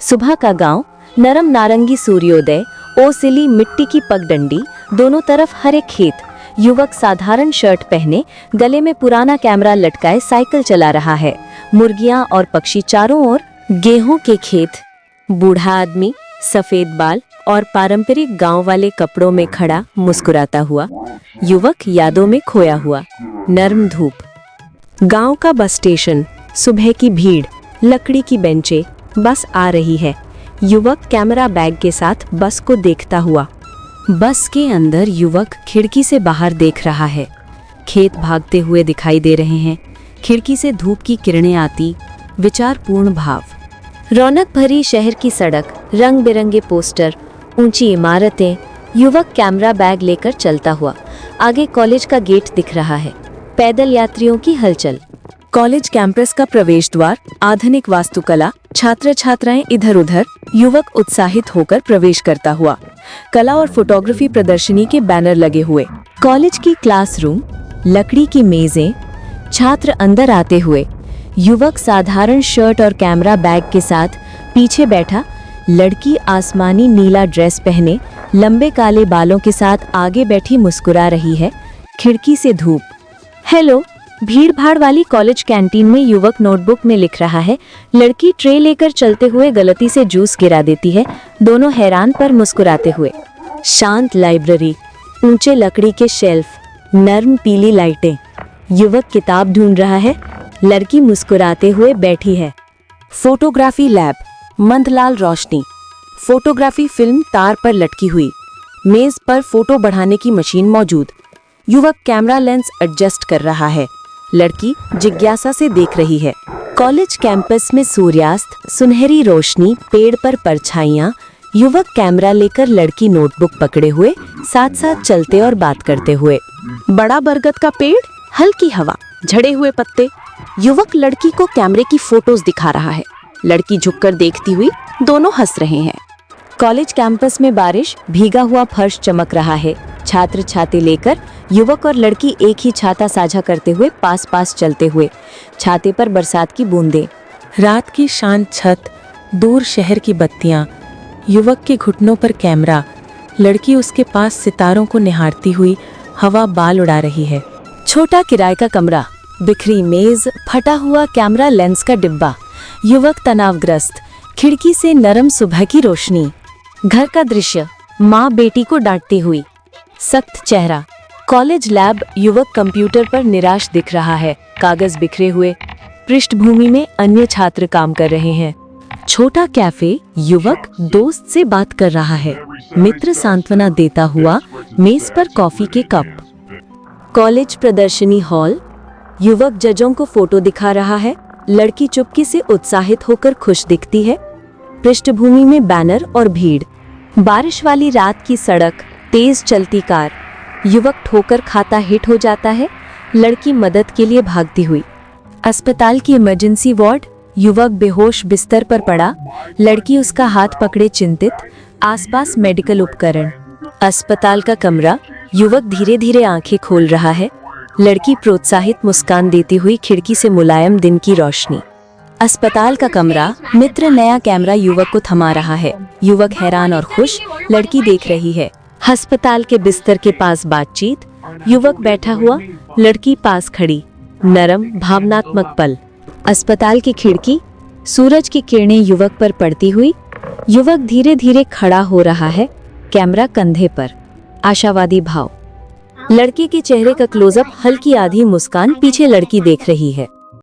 सुबह का गांव, नरम नारंगी सूर्योदय, ओसिली मिट्टी की पगडंडी, दोनों तरफ हरे खेत। युवक साधारण शर्ट पहने, गले में पुराना कैमरा लटकाए साइकिल चला रहा है। मुर्गियां और पक्षी चारों ओर। गेहूं के खेत। बूढ़ा आदमी, सफेद बाल और पारंपरिक गांव वाले कपड़ों में खड़ा, मुस्कुराता हुआ। युवक यादों में खोया हुआ। नर्म धूप। गांव का बस स्टेशन। सुबह की भीड़, लकड़ी की बेंचें। बस आ रही है। युवक कैमरा बैग के साथ बस को देखता हुआ। बस के अंदर युवक खिड़की से बाहर देख रहा है। खेत भागते हुए दिखाई दे रहे हैं। खिड़की से धूप की किरणें आती। विचारपूर्ण भाव। रौनक भरी शहर की सड़क, रंग बिरंगे पोस्टर, ऊंची इमारतें। युवक कैमरा बैग लेकर चलता हुआ। आगे कॉलेज का गेट दिख रहा है। पैदल यात्रियों की हलचल। कॉलेज कैंपस का प्रवेश द्वार, आधुनिक वास्तुकला, छात्र छात्राएं इधर उधर। युवक उत्साहित होकर प्रवेश करता हुआ। कला और फोटोग्राफी प्रदर्शनी के बैनर लगे हुए। कॉलेज की क्लासरूम, लकड़ी की मेजें, छात्र अंदर आते हुए। युवक साधारण शर्ट और कैमरा बैग के साथ पीछे बैठा। लड़की आसमानी नीला ड्रेस पहने, लंबे काले बालों के साथ आगे बैठी मुस्कुरा रही है। खिड़की से धूप। हेलो। भीड़ भाड़ वाली कॉलेज कैंटीन में युवक नोटबुक में लिख रहा है। लड़की ट्रे लेकर चलते हुए गलती से जूस गिरा देती है। दोनों हैरान पर मुस्कुराते हुए। शांत लाइब्रेरी, ऊंचे लकड़ी के शेल्फ, नर्म पीली लाइटें। युवक किताब ढूंढ रहा है। लड़की मुस्कुराते हुए बैठी है। फोटोग्राफी लैब, मंदलाल रोशनी। फोटोग्राफी फिल्म तार पर लटकी हुई। मेज पर फोटो बढ़ाने की मशीन मौजूद। युवक कैमरा लेंस एडजस्ट कर रहा है। लड़की जिज्ञासा से देख रही है। कॉलेज कैंपस में सूर्यास्त, सुनहरी रोशनी, पेड़ पर परछाइयां। युवक कैमरा लेकर, लड़की नोटबुक पकड़े हुए, साथ साथ चलते और बात करते हुए। बड़ा बरगद का पेड़, हल्की हवा, झड़े हुए पत्ते। युवक लड़की को कैमरे की फोटोज दिखा रहा है। लड़की झुककर देखती हुई, दोनों हंस रहे हैं। कॉलेज कैंपस में बारिश, भीगा हुआ फर्श चमक रहा है। छात्र छाते लेकर, युवक और लड़की एक ही छाता साझा करते हुए पास पास चलते हुए। छाते पर बरसात की बूंदें। रात की शांत छत, दूर शहर की बत्तियां। युवक के घुटनों पर कैमरा। लड़की उसके पास सितारों को निहारती हुई, हवा बाल उड़ा रही है। छोटा किराए का कमरा, बिखरी मेज, फटा हुआ कैमरा लेंस का डिब्बा। युवक तनावग्रस्त। खिड़की से नरम सुबह की रोशनी। घर का दृश्य, माँ बेटी को डांटती हुई। सख्त चेहरा। कॉलेज लैब, युवक कंप्यूटर पर निराश दिख रहा है। कागज बिखरे हुए। पृष्ठभूमि में अन्य छात्र काम कर रहे हैं। छोटा कैफे, युवक दोस्त से बात कर रहा है। मित्र सांत्वना देता हुआ, मेज पर कॉफी के कप। कॉलेज प्रदर्शनी हॉल, युवक जजों को फोटो दिखा रहा है। लड़की चुपके से उत्साहित होकर खुश दिखती है। पृष्ठभूमि में बैनर और भीड़। बारिश वाली रात की सड़क, तेज चलती कार। युवक ठोकर खाता हिट हो जाता है। लड़की मदद के लिए भागती हुई। अस्पताल की इमरजेंसी वार्ड, युवक बेहोश बिस्तर पर पड़ा। लड़की उसका हाथ पकड़े चिंतित। आसपास मेडिकल उपकरण। अस्पताल का कमरा, युवक धीरे धीरे आंखें खोल रहा है। लड़की प्रोत्साहित मुस्कान देती हुई, खिड़की से मुलायम दिन की रोशनी। अस्पताल का कमरा, मित्र नया कैमरा युवक को थमा रहा है। युवक हैरान और खुश, लड़की देख रही है। अस्पताल के बिस्तर के पास बातचीत, युवक बैठा हुआ, लड़की पास खड़ी। नरम भावनात्मक पल। अस्पताल की खिड़की, सूरज की किरणें युवक पर पड़ती हुई। युवक धीरे धीरे खड़ा हो रहा है, कैमरा कंधे पर। आशावादी भाव। लड़की के चेहरे का क्लोजअप, हल्की आधी मुस्कान, पीछे लड़की देख रही है।